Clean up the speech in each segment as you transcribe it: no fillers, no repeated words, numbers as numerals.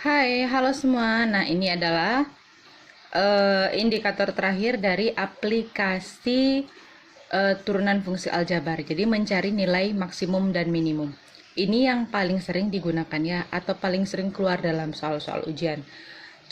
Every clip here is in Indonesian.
Hai, halo semua. Nah, ini adalah indikator terakhir dari aplikasi turunan fungsi aljabar. Jadi mencari nilai maksimum dan minimum. Ini yang paling sering digunakan ya, atau paling sering keluar dalam soal-soal ujian.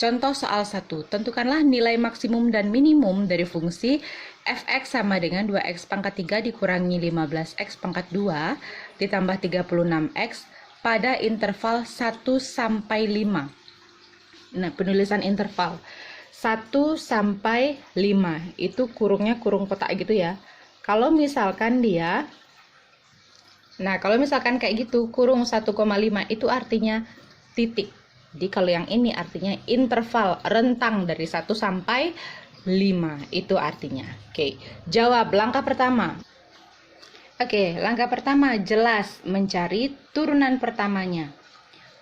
Contoh soal 1, tentukanlah nilai maksimum dan minimum dari fungsi fx sama dengan 2x pangkat 3 dikurangi 15x pangkat 2 ditambah 36x pada interval 1 sampai 5. Nah, penulisan interval 1 sampai 5 itu kurungnya kurung kotak gitu ya. Kalau misalkan kayak gitu, kurung 1,5 itu artinya titik. Jadi kalau yang ini artinya interval, rentang dari 1 sampai 5 itu artinya. Oke, jawab langkah pertama. Oke, langkah pertama jelas mencari turunan pertamanya.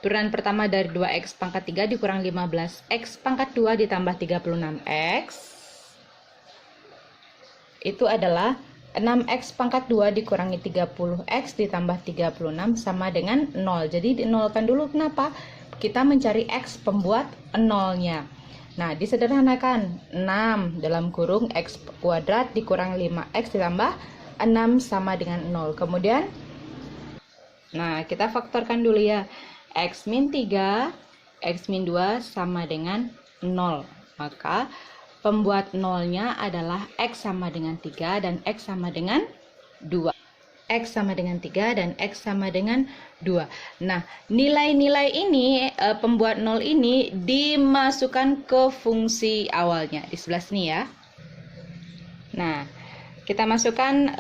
Turunan pertama dari 2x pangkat 3 dikurang 15x pangkat 2 ditambah 36x itu adalah 6x pangkat 2 dikurangi 30x ditambah 36 sama dengan 0. Jadi dinolkan dulu, kenapa? Kita mencari x pembuat nolnya. Nah, disederhanakan 6 dalam kurung x kuadrat dikurang 5x ditambah 6 sama dengan 0. Kemudian, nah kita faktorkan dulu ya. X min 3, X min 2 sama dengan 0. Maka pembuat nolnya adalah X sama dengan 3 dan X sama dengan 2. X sama dengan 3 dan X sama dengan 2. Nah, nilai-nilai ini, pembuat nol ini dimasukkan ke fungsi awalnya. Di sebelah sini ya. Nah, kita masukkan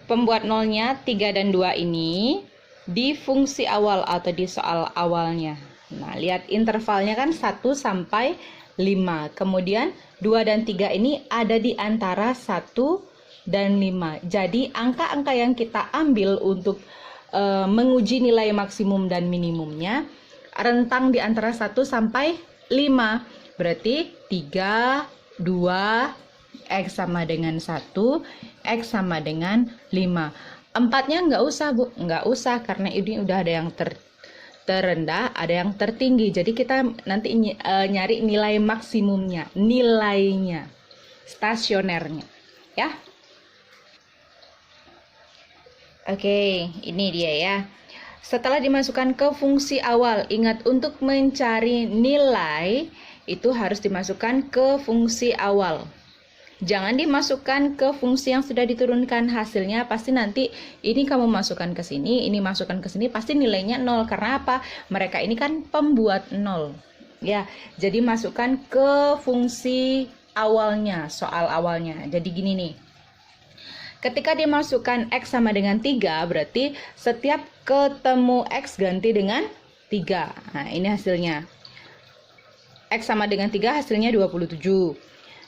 pembuat nolnya 3 dan 2 ini di fungsi awal atau di soal awalnya. Nah, lihat intervalnya kan 1 sampai 5. Kemudian 2 dan 3 ini ada di antara 1 dan 5. Jadi angka-angka yang kita ambil untuk menguji nilai maksimum dan minimumnya rentang di antara 1 sampai 5. Berarti 3, 2, X sama dengan 1, X sama dengan 5. Empatnya nggak usah, Bu. Nggak usah, karena ini udah ada yang terendah, ada yang tertinggi. Jadi kita nanti nyari nilai maksimumnya, nilainya, stasionernya. Ya. Oke, ini dia ya. Setelah dimasukkan ke fungsi awal, ingat untuk mencari nilai, itu harus dimasukkan ke fungsi awal. Jangan dimasukkan ke fungsi yang sudah diturunkan, hasilnya pasti nanti ini kamu masukkan ke sini, ini masukkan ke sini, pasti nilainya 0. Karena apa? Mereka ini kan pembuat 0. Ya, jadi masukkan ke fungsi awalnya, soal awalnya. Jadi gini nih. Ketika dimasukkan X sama dengan 3, berarti setiap ketemu X ganti dengan 3. Nah, ini hasilnya. X sama dengan 3 hasilnya 27.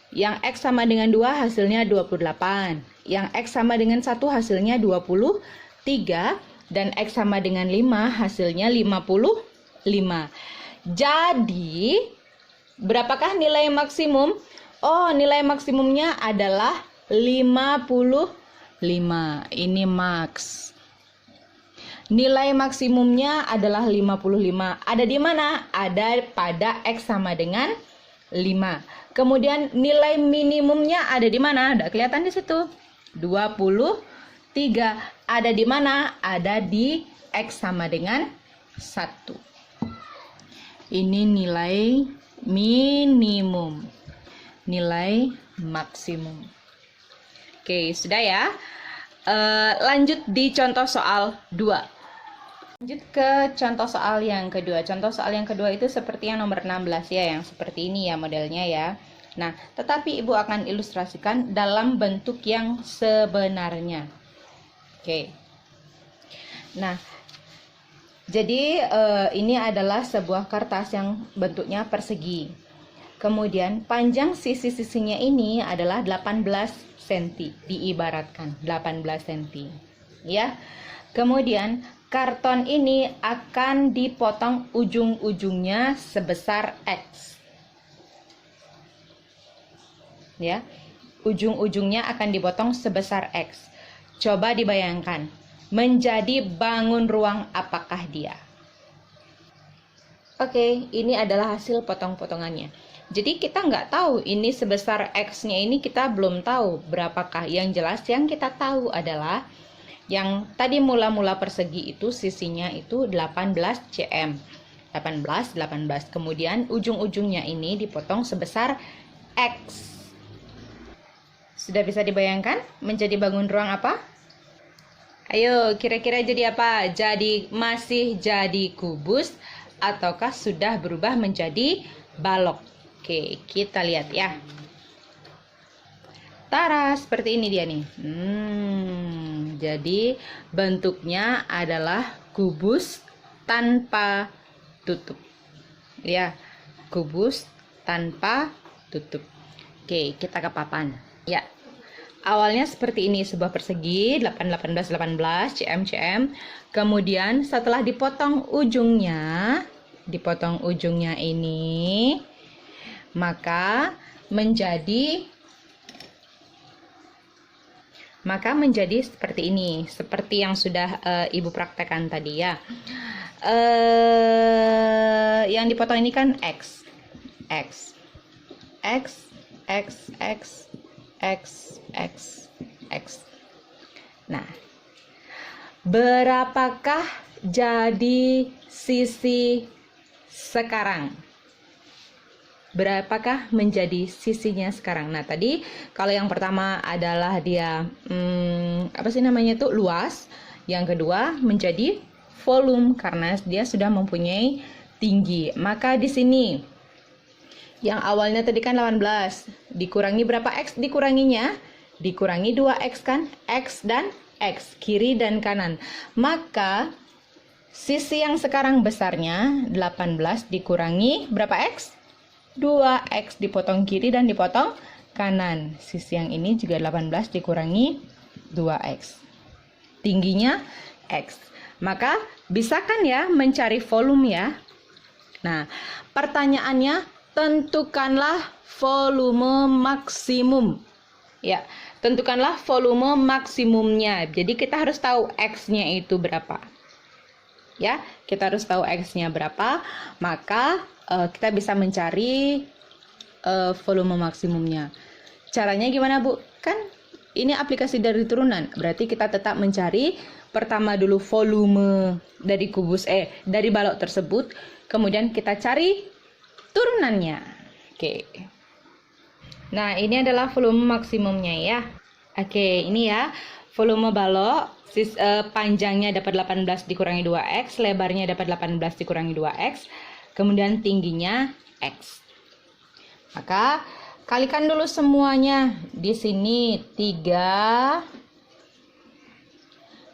Yang X sama dengan 2 hasilnya 28. Yang X sama dengan 1 hasilnya 23. Dan X sama dengan 5 hasilnya 55. Jadi, berapakah nilai maksimum? Oh, nilai maksimumnya adalah 55. Ini max. Nilai maksimumnya adalah 55. Ada di mana? Ada pada X sama dengan 5. Kemudian nilai minimumnya ada di mana? Ada kelihatan di situ. 23. Ada di mana? Ada di X sama dengan 1. Ini nilai minimum. Nilai maksimum. Oke, sudah ya. Lanjut di contoh soal 2. Lanjut ke contoh soal yang kedua. Contoh soal yang kedua itu seperti yang nomor 16 ya, yang seperti ini ya modelnya ya. Nah, tetapi Ibu akan ilustrasikan dalam bentuk yang sebenarnya. Oke. Nah, jadi ini adalah sebuah kertas yang bentuknya persegi. Kemudian panjang sisi-sisinya ini adalah 18 cm, diibaratkan 18 cm. Ya. Kemudian karton ini akan dipotong ujung-ujungnya sebesar X. Ya. Ujung-ujungnya akan dipotong sebesar X. Coba dibayangkan, menjadi bangun ruang apakah dia? Oke, ini adalah hasil potong-potongannya. Jadi kita nggak tahu ini sebesar X-nya, ini kita belum tahu berapakah. Yang jelas yang kita tahu adalah yang tadi mula-mula persegi itu sisinya itu 18 cm. 18. Kemudian ujung-ujungnya ini dipotong sebesar X. Sudah bisa dibayangkan menjadi bangun ruang apa? Ayo, kira-kira jadi apa? Masih jadi kubus ataukah sudah berubah menjadi balok? Oke, kita lihat ya. Tara, seperti ini dia nih. Jadi bentuknya adalah kubus tanpa tutup. Ya, kubus tanpa tutup. Oke, kita ke papan. Ya. Awalnya seperti ini, sebuah persegi 18 cm. Kemudian setelah dipotong ujungnya ini, maka menjadi seperti ini, seperti yang sudah Ibu praktekkan tadi ya. Yang dipotong ini kan X. Nah, berapakah jadi sisi sekarang? Berapakah menjadi sisinya sekarang? Nah, tadi kalau yang pertama adalah dia luas. Yang kedua menjadi volume karena dia sudah mempunyai tinggi. Maka di sini yang awalnya tadi kan 18 dikurangi berapa X dikuranginya? Dikurangi 2X kan? X dan X, kiri dan kanan. Maka sisi yang sekarang besarnya 18 dikurangi berapa X? 2X, dipotong kiri dan dipotong kanan. Sisi yang ini juga 18 dikurangi 2X. Tingginya X. Maka bisa kan ya mencari volume ya? Nah, pertanyaannya tentukanlah volume maksimum. Ya, tentukanlah volume maksimumnya. Jadi kita harus tahu X-nya itu berapa. Ya, kita harus tahu X-nya berapa, maka kita bisa mencari volume maksimumnya. Caranya gimana, Bu? Kan ini aplikasi dari turunan, berarti kita tetap mencari pertama dulu volume dari dari balok tersebut, kemudian kita cari turunannya. Oke. Nah, ini adalah volume maksimumnya ya. Oke, ini ya volume balok. Panjangnya dapat 18 dikurangi 2X, lebarnya dapat 18 dikurangi 2X, kemudian tingginya X. Maka kalikan dulu semuanya. Di sini 3,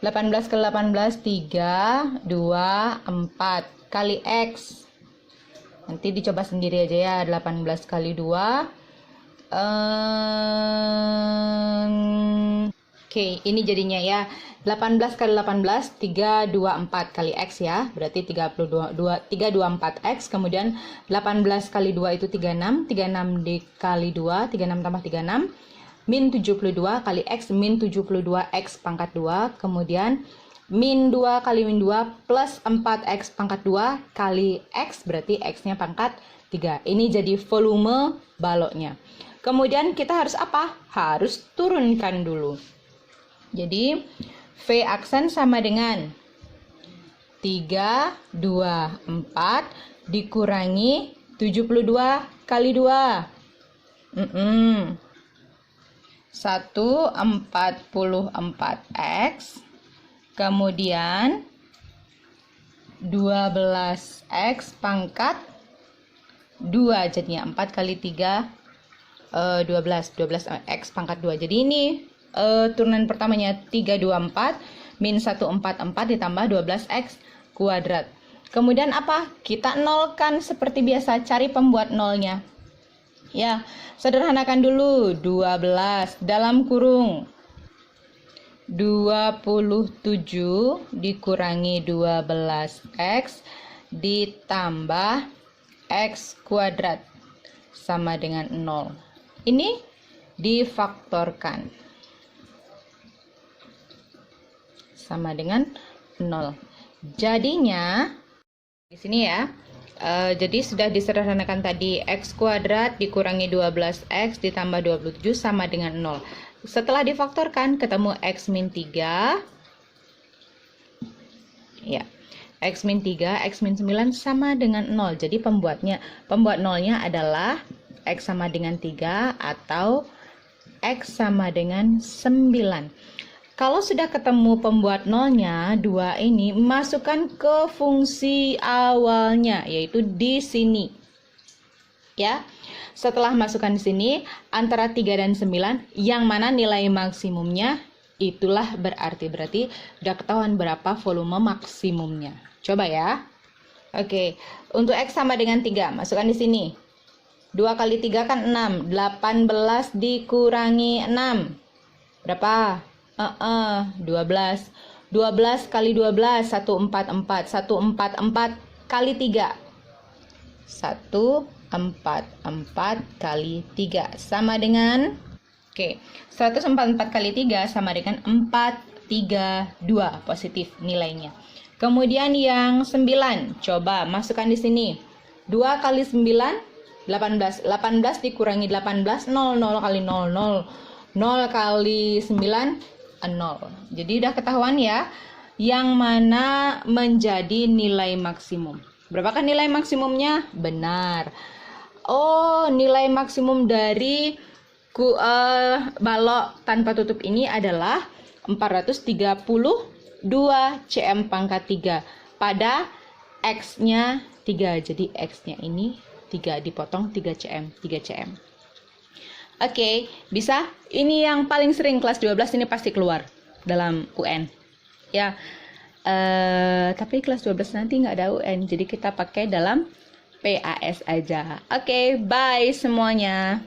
18 kali 18, 3, 2, 4 kali X. Nanti dicoba sendiri aja ya. 18 kali 2. Oke, ini jadinya ya. 18 kali 18, 324 kali X ya. Berarti 324X. Kemudian 18 kali 2 itu 36. 36 dikali 2, 36 tambah 36. Min 72 kali X, min 72X pangkat 2. Kemudian min 2 kali min 2 plus 4X pangkat 2 kali X. Berarti X-nya pangkat 3. Ini jadi volume baloknya. Kemudian kita harus apa? Harus turunkan dulu. Jadi V aksen sama dengan 3, 2, 4 dikurangi 72 kali 2. 144X. Kemudian 12X pangkat 2. Jadinya 4 kali 3, 12X pangkat 2. Jadi ini turunan pertamanya 324 min 144 ditambah 12X kuadrat. Kemudian apa? Kita nolkan seperti biasa, cari pembuat nolnya. Ya, sederhanakan dulu. 12 dalam kurung 27 dikurangi 12X ditambah X kuadrat sama dengan 0. Ini difaktorkan. Sama dengan 0. Jadinya di sini ya Jadi sudah disederhanakan tadi, X kuadrat dikurangi 12X ditambah 27 sama dengan 0. Setelah difaktorkan ketemu X min 3. Ya, X min 3, X min 9 sama dengan 0. Jadi pembuat nolnya adalah X sama dengan 3 atau X sama dengan 9. Kalau sudah ketemu pembuat nolnya, 2 ini masukkan ke fungsi awalnya, yaitu di sini. Ya. Setelah masukkan di sini, antara 3 dan 9, yang mana nilai maksimumnya, itulah berarti udah ketahuan berapa volume maksimumnya. Coba ya. Oke, untuk X sama dengan 3, masukkan di sini. 2 kali 3 kan 6, 18 dikurangi 6. Berapa? 12. 12 kali 12 144. 144 kali 3. 144 kali 3 sama dengan 144 kali 3 sama dengan 432 positif nilainya. Kemudian yang 9, coba masukkan di sini. 2 kali 9 18. 18 dikurangi 18 0 kali 0 kali 9 0. Jadi udah ketahuan ya yang mana menjadi nilai maksimum. Berapakah nilai maksimumnya? Benar. Oh, nilai maksimum dari balok tanpa tutup ini adalah 432 cm pangkat 3 pada X-nya 3. Jadi X-nya ini 3 dipotong 3 cm. Oke, bisa. Ini yang paling sering kelas 12 ini pasti keluar dalam UN. Ya, tapi kelas 12 nanti nggak ada UN, jadi kita pakai dalam PAS aja. Oke, bye semuanya.